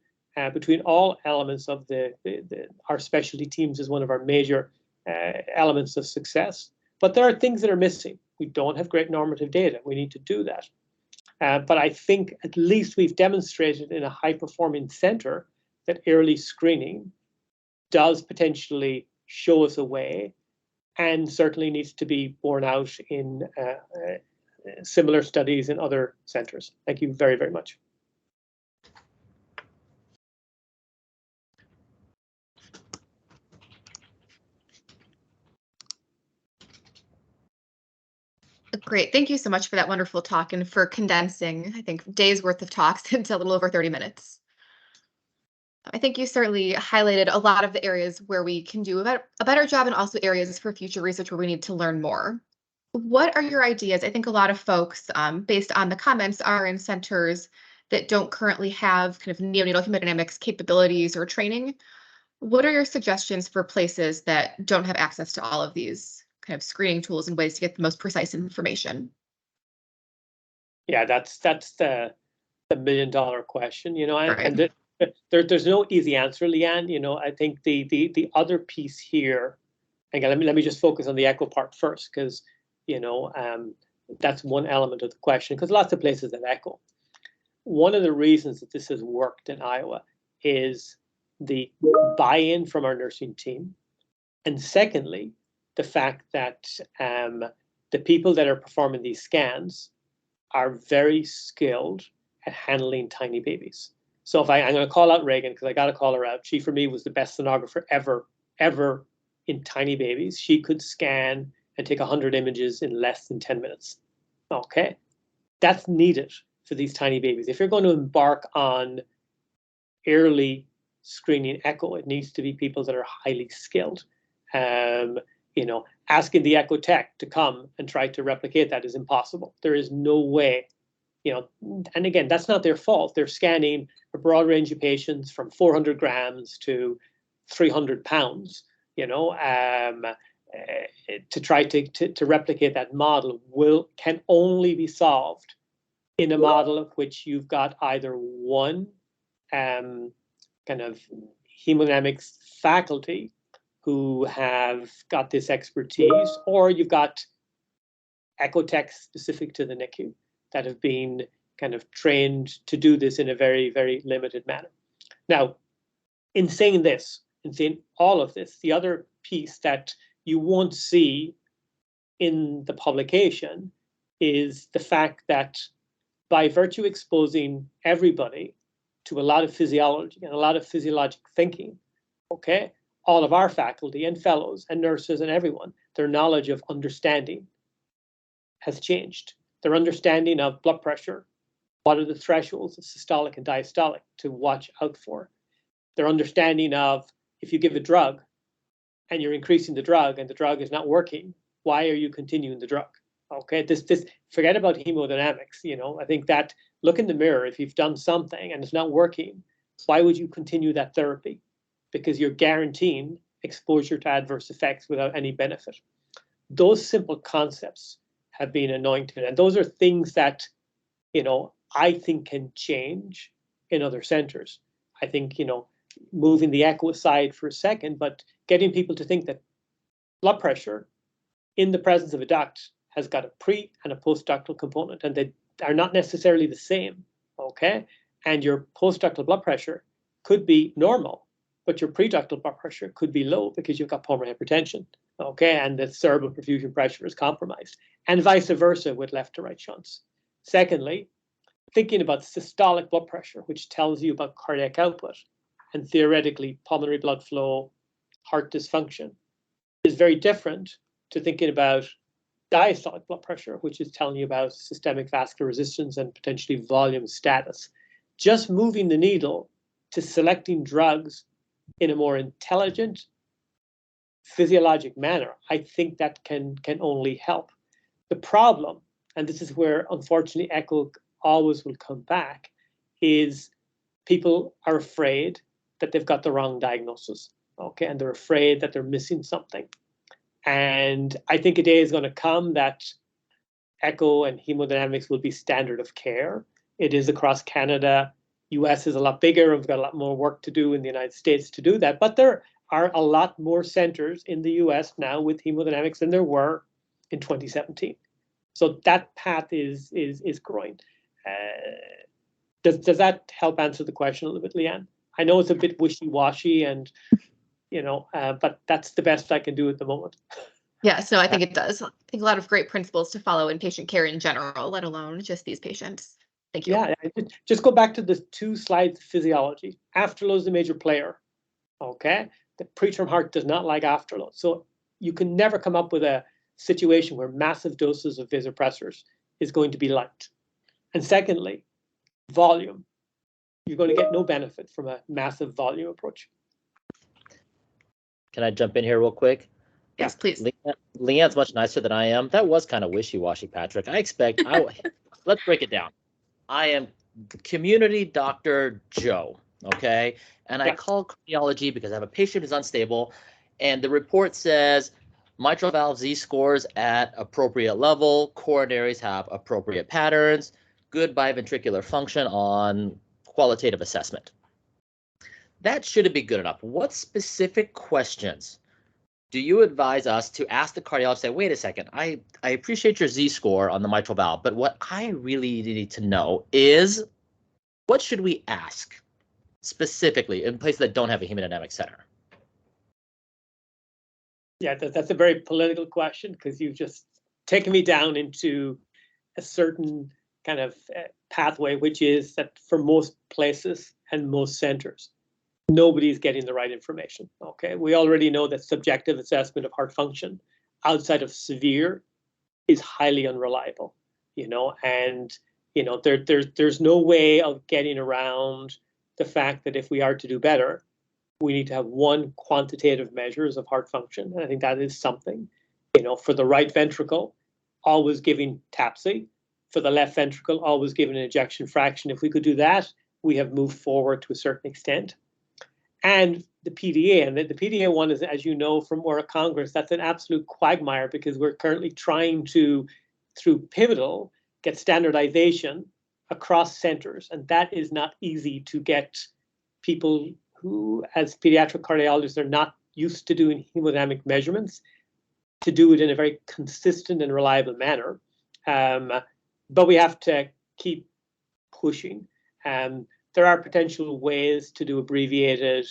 S2: between all elements of our specialty teams is one of our major elements of success. But there are things that are missing. We don't have great normative data. We need to do that. But I think at least we've demonstrated in a high-performing center that early screening does potentially show us a way and certainly needs to be borne out in similar studies in other centers. Thank you very, very much.
S1: Great. Thank you so much for that wonderful talk and for condensing, I think, days worth of talks into a little over 30 minutes. I think you certainly highlighted a lot of the areas where we can do a better job and also areas for future research where we need to learn more. What are your ideas? I think a lot of folks, based on the comments, are in centers that don't currently have kind of neonatal hemodynamics capabilities or training. What are your suggestions for places that don't have access to all of these kind of screening tools and ways to get the most precise information?
S2: Yeah, that's the million-dollar question, you know,
S1: Right.
S2: and there's no easy answer, Leanne. You know, I think the other piece here, again, let me just focus on the echo part first, because you know that's one element of the question, because lots of places have echo. One of the reasons that this has worked in Iowa is the buy-in from our nursing team, and secondly, the fact that the people that are performing these scans are very skilled at handling tiny babies. So if I'm going to call out Reagan, because I got to call her out. She, for me, was the best sonographer ever in tiny babies. She could scan and take 100 images in less than 10 minutes. Okay, that's needed for these tiny babies. If you're going to embark on early screening echo, it needs to be people that are highly skilled. Asking the echo tech to come and try to replicate that is impossible. There is no way. And again, that's not their fault. They're scanning a broad range of patients from 400 grams to 300 pounds, to try to replicate that model can only be solved in a model of which you've got either one kind of hemodynamics faculty who have got this expertise, or you've got echo techs specific to the NICU that have been kind of trained to do this in a very, very limited manner. Now, in saying all of this, the other piece that you won't see in the publication is the fact that by virtue exposing everybody to a lot of physiology and a lot of physiologic thinking, okay, all of our faculty and fellows and nurses and everyone, their knowledge of understanding has changed. Their understanding of blood pressure, what are the thresholds of systolic and diastolic to watch out for. Their understanding of if you give a drug and you're increasing the drug and the drug is not working, why are you continuing the drug? Okay, this forget about hemodynamics. I think that look in the mirror. If you've done something and it's not working, why would you continue that therapy? Because you're guaranteeing exposure to adverse effects without any benefit. Those simple concepts have been anointed, and those are things that I think can change in other centers. I think moving the echo aside for a second, but getting people to think that blood pressure in the presence of a duct has got a pre and a post-ductal component, and they are not necessarily the same, okay? And your post-ductal blood pressure could be normal, but your pre-ductal blood pressure could be low because you've got pulmonary hypertension, okay? And the cerebral perfusion pressure is compromised, and vice versa with left to right shunts. Secondly, thinking about systolic blood pressure, which tells you about cardiac output, and theoretically pulmonary blood flow, heart dysfunction, is very different to thinking about diastolic blood pressure, which is telling you about systemic vascular resistance and potentially volume status. Just moving the needle to selecting drugs in a more intelligent, physiologic manner, I think that can only help. The problem, and this is where unfortunately echo always will come back, is people are afraid that they've got the wrong diagnosis, okay, and they're afraid that they're missing something. And I think a day is going to come that echo and hemodynamics will be standard of care. It is across Canada. US is a lot bigger, and we've got a lot more work to do in the United States to do that. But there are a lot more centers in the US now with hemodynamics than there were in 2017. So that path is growing. Does that help answer the question a little bit, Leanne? I know it's a bit wishy-washy, and but that's the best I can do at the moment.
S1: Yeah, so I think it does. I think a lot of great principles to follow in patient care in general, let alone just these patients. Thank you.
S2: Yeah, just go back to the 2 slides, physiology. Afterload is a major player, okay? The preterm heart does not like afterload. So you can never come up with a situation where massive doses of vasopressors is going to be liked. And secondly, volume. You're going to get no benefit from a massive volume approach.
S3: Can I jump in here real quick?
S1: Yes, please.
S3: Leanne's much nicer than I am. That was kind of wishy-washy, Patrick. Let's break it down. I am community Dr. Joe, okay? And I call cardiology because I have a patient who's unstable, and the report says mitral valve Z scores at appropriate level, coronaries have appropriate patterns, good biventricular function on qualitative assessment. That shouldn't be good enough. What specific questions do you advise us to ask the cardiologist? Say, wait a second, I appreciate your Z score on the mitral valve, but what I really need to know is what should we ask specifically in places that don't have a hemodynamic center?
S2: Yeah, that's a very political question, because you've just taken me down into a certain kind of pathway, which is that for most places and most centers, nobody's getting the right information. Okay, we already know that subjective assessment of heart function outside of severe is highly unreliable, and there's no way of getting around the fact that if we are to do better, we need to have one quantitative measures of heart function. And I think that is something, for the right ventricle, always giving TAPSI, for the left ventricle, always giving an ejection fraction. If we could do that, we have moved forward to a certain extent. And the PDA, and the PDA one is, as you know from World Congress, that's an absolute quagmire because we're currently trying to, through pivotal, get standardization across centers. And that is not easy to get people who, as pediatric cardiologists, are not used to doing hemodynamic measurements, to do it in a very consistent and reliable manner. But we have to keep pushing. There are potential ways to do abbreviated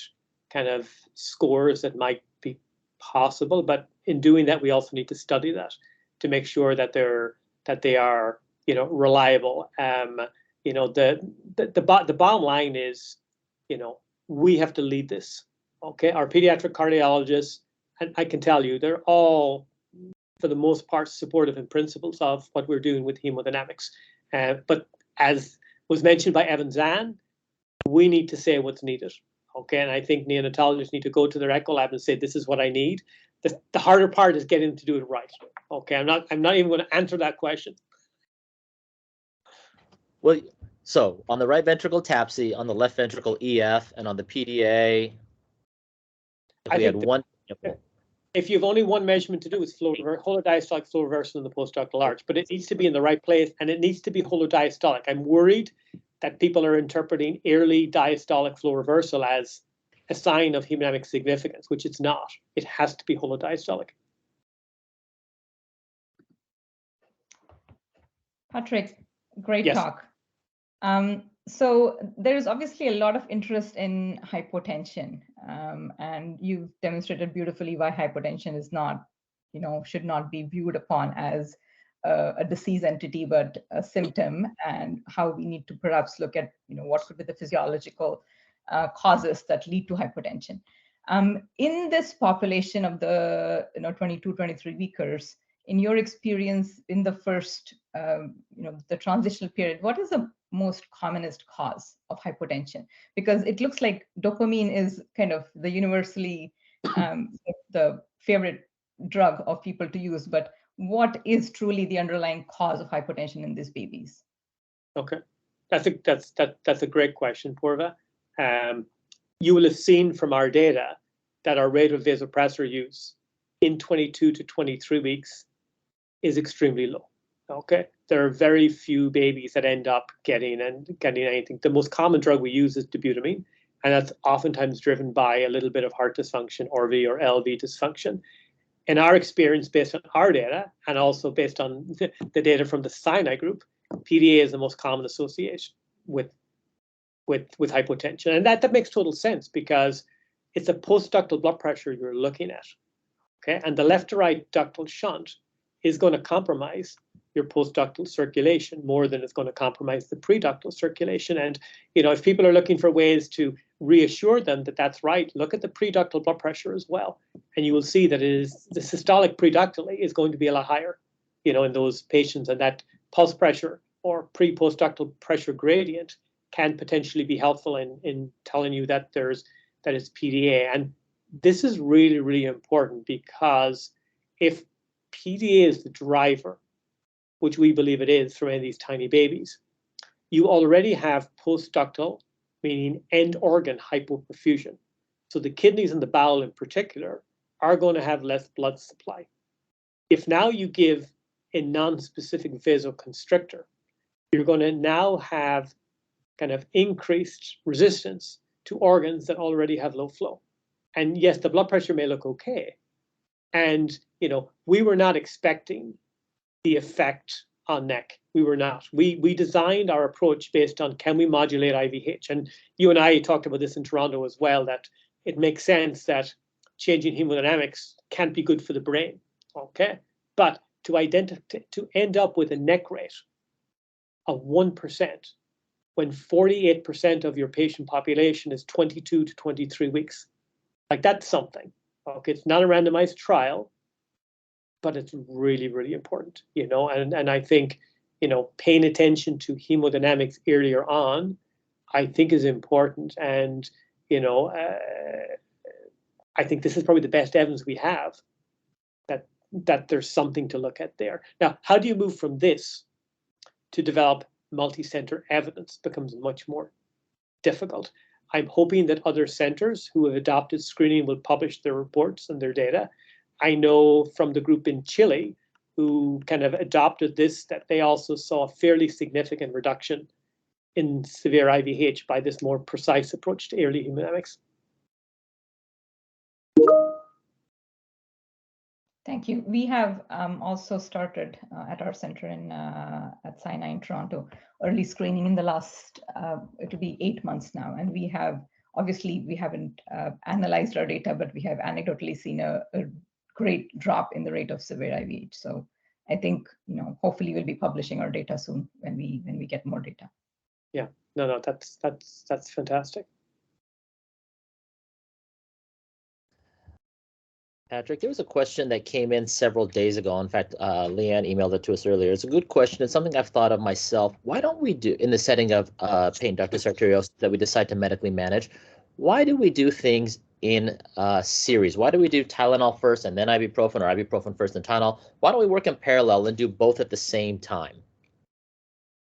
S2: kind of scores that might be possible, but in doing that, we also need to study that to make sure that they are reliable. The bottom line is, we have to lead this. Okay, our pediatric cardiologists, and I can tell you, they're all, for the most part, supportive in principles of what we're doing with hemodynamics. But as was mentioned by Evan Zahn, we need to say what's needed. Okay, and I think neonatologists need to go to their echo lab and say, this is what I need. The harder part is getting them to do it right. Okay, I'm not even going to answer that question.
S3: Well, so on the right ventricle TAPSI, on the left ventricle EF, and on the PDA, if we had one.
S2: If you've only one measurement to do, it's holodiastolic flow reversal in the postductal arch, but it needs to be in the right place and it needs to be holodiastolic. I'm worried that people are interpreting early diastolic flow reversal as a sign of hemodynamic significance, which it's not. It has to be holodiastolic.
S4: Patrick, great
S2: Yes.
S4: talk. So there's obviously a lot of interest in hypotension, and you've demonstrated beautifully why hypotension is not, should not be viewed upon as a disease entity, but a symptom, and how we need to perhaps look at, what could be the physiological causes that lead to hypotension. In this population of the 22, 23 weekers, in your experience in the first, the transitional period, what is the most commonest cause of hypotension? Because it looks like dopamine is kind of the universally the favorite drug of people to use, but what is truly the underlying cause of hypotension in these babies?
S2: Okay, that's a great question, Purva. You will have seen from our data that our rate of vasopressor use in 22 to 23 weeks is extremely low. Okay, there are very few babies that end up getting anything. The most common drug we use is dobutamine, and that's oftentimes driven by a little bit of heart dysfunction, RV or LV dysfunction. In our experience, based on our data, and also based on the data from the Sinai group, PDA is the most common association with hypotension, and that makes total sense because it's a postductal blood pressure you're looking at. Okay, and the left to right ductal shunt is going to compromise your postductal circulation more than it's going to compromise the preductal circulation. And if people are looking for ways to reassure them that that's right, look at the preductal blood pressure as well, and you will see that the systolic preductally is going to be a lot higher, in those patients, and that pulse pressure or pre-postductal pressure gradient can potentially be helpful in telling you that it's PDA. And this is really, really important because if PDA is the driver, which we believe it is for any of these tiny babies, you already have postductal, meaning end organ hypoperfusion. So the kidneys and the bowel in particular are going to have less blood supply. If now you give a non-specific vasoconstrictor, you're going to now have kind of increased resistance to organs that already have low flow. And yes, the blood pressure may look okay. And, we were not expecting the effect on neck. We were not. We designed our approach based on, can we modulate IVH? And you and I talked about this in Toronto as well, that it makes sense that changing hemodynamics can't be good for the brain. Okay, but to end up with a neck rate of 1% when 48% of your patient population is 22 to 23 weeks. Like, that's something. Okay, it's not a randomized trial, but it's really, really important, you know, and I think, you know, paying attention to hemodynamics earlier on, I think is important. And, you know, I think this is probably the best evidence we have that there's something to look at there. Now, how do you move from this to develop multi-center evidence? Becomes much more difficult. I'm hoping that other centers who have adopted screening will publish their reports and their data. I know from the group in Chile who kind of adopted this, that they also saw a fairly significant reduction in severe IVH by this more precise approach to early hemodynamics.
S4: Thank you. We have also started at our center at Sinai in Toronto, early screening in the last, it'll be 8 months now. And we have, obviously we haven't analyzed our data, but we have anecdotally seen a great drop in the rate of severe IVH. So I think, you know, hopefully we'll be publishing our data soon when we get more data.
S2: Yeah, no, that's fantastic.
S3: Patrick, there was a question that came in several days ago. In fact, Leanne emailed it to us earlier. It's a good question. It's something I've thought of myself. Why don't we do, in the setting of pain ductus arteriosus that we decide to medically manage, why do we do things in series? Why do we do Tylenol first and then ibuprofen, or ibuprofen first and Tylenol? Why don't we work in parallel and do both at the same time?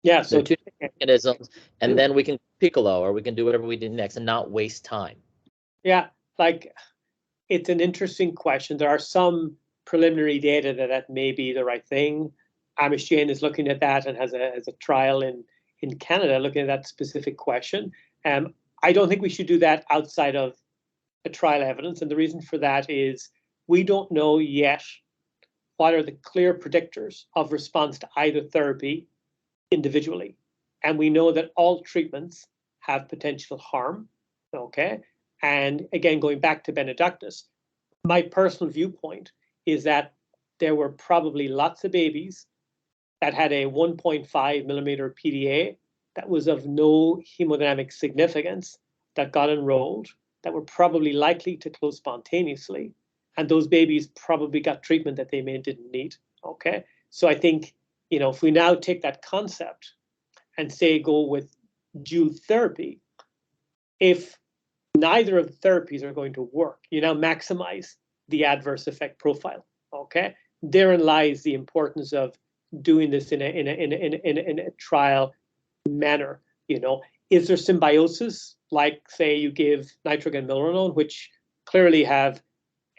S2: Yeah, so
S3: two mechanisms, and then we can piccolo, or we can do whatever we do next and not waste time.
S2: Yeah, like, it's an interesting question. There are some preliminary data that may be the right thing. Amish Jain is looking at that and has a trial in Canada looking at that specific question. I don't think we should do that outside of a trial evidence. And the reason for that is we don't know yet what are the clear predictors of response to either therapy individually. And we know that all treatments have potential harm, okay? And again, going back to Beneductus, my personal viewpoint is that there were probably lots of babies that had a 1.5 millimeter PDA that was of no hemodynamic significance that got enrolled, that were probably likely to close spontaneously. And those babies probably got treatment that they didn't need, okay? So I think, you know, if we now take that concept and say go with dual therapy, if neither of the therapies are going to work, you now maximize the adverse effect profile, okay? Therein lies the importance of doing this in a trial manner, you know? Is there symbiosis, like say you give nitrogen milrinone, which clearly have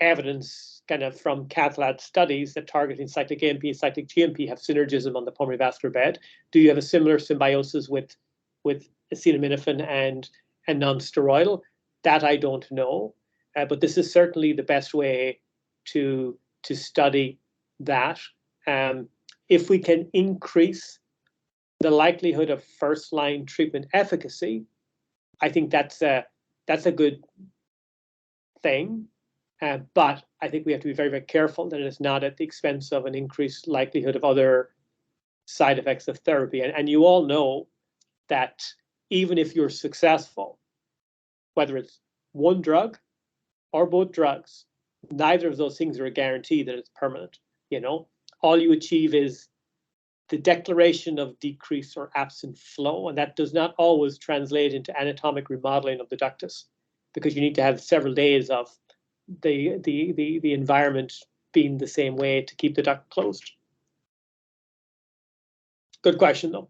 S2: evidence kind of from cath lab studies that targeting cyclic AMP and cyclic GMP have synergism on the pulmonary vascular bed? Do you have a similar symbiosis with acetaminophen and non-steroidal? That I don't know, but this is certainly the best way to study that. If we can increase the likelihood of first-line treatment efficacy, I think that's a good thing. But I think we have to be very, very careful that it is not at the expense of an increased likelihood of other side effects of therapy. And you all know that even if you're successful, whether it's one drug or both drugs, neither of those things are a guarantee that it's permanent. You know, all you achieve is the declaration of decrease or absent flow, and that does not always translate into anatomic remodeling of the ductus, because you need to have several days of the environment being the same way to keep the duct closed. Good question, though.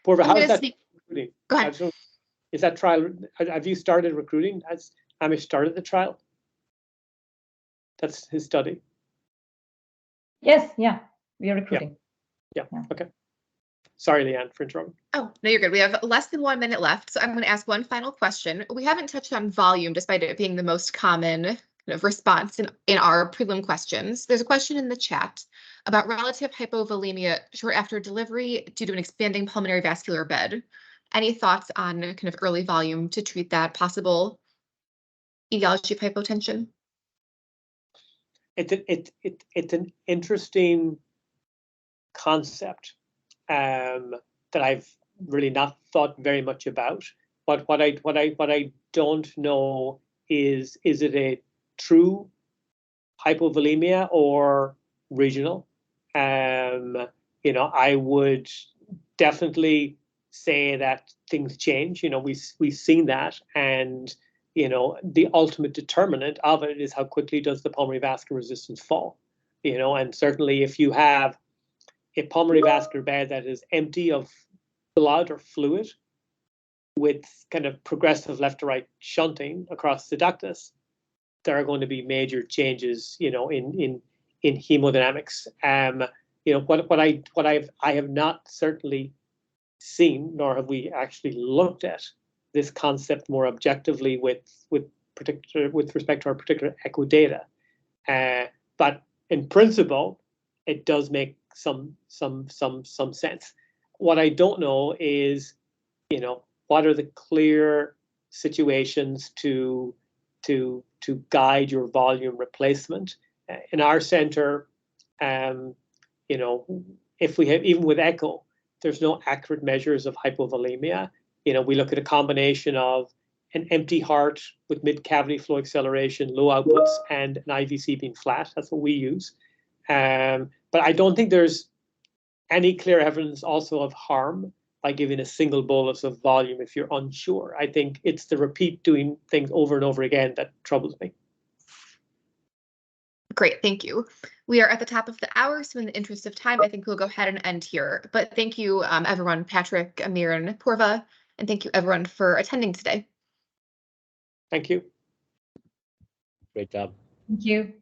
S2: Purva, how is that recruiting?
S1: Go ahead.
S2: Is that trial, have you started recruiting? Has Amish started the trial? That's his study.
S4: Yes, yeah, we are recruiting.
S2: Yeah. Okay. Sorry, Leanne, for interrupting.
S1: Oh, no, you're good. We have less than 1 minute left, so I'm going to ask one final question. We haven't touched on volume, despite it being the most common kind of response in our prelim questions. There's a question in the chat about relative hypovolemia short after delivery due to an expanding pulmonary vascular bed. Any thoughts on kind of early volume to treat that possible etiology of hypotension?
S2: It's an interesting concept that I've really not thought very much about. But what I don't know is it a true hypovolemia or regional? You know, I would definitely say that things change. You know, we've seen that, and you know, the ultimate determinant of it is how quickly does the pulmonary vascular resistance fall. You know, and certainly if you have a pulmonary vascular bed that is empty of blood or fluid with kind of progressive left to right shunting across the ductus, there are going to be major changes, you know, in hemodynamics. You know, what I have not certainly seen, nor have we actually looked at this concept more objectively with respect to our particular echo data. But in principle, it does make some sense. What I don't know is, you know, what are the clear situations to guide your volume replacement. In our center, you know, if we have, even with echo, there's no accurate measures of hypovolemia. You know, we look at a combination of an empty heart with mid-cavity flow acceleration, low outputs, and an IVC being flat. That's what we use. But I don't think there's any clear evidence also of harm by giving a single bolus of volume if you're unsure. I think it's the repeat doing things over and over again that troubles me.
S1: Great, thank you. We are at the top of the hour, so in the interest of time, I think we'll go ahead and end here. But thank you, everyone, Patrick, Amir, and Purva, and thank you, everyone, for attending today.
S2: Thank you.
S3: Great job.
S4: Thank you.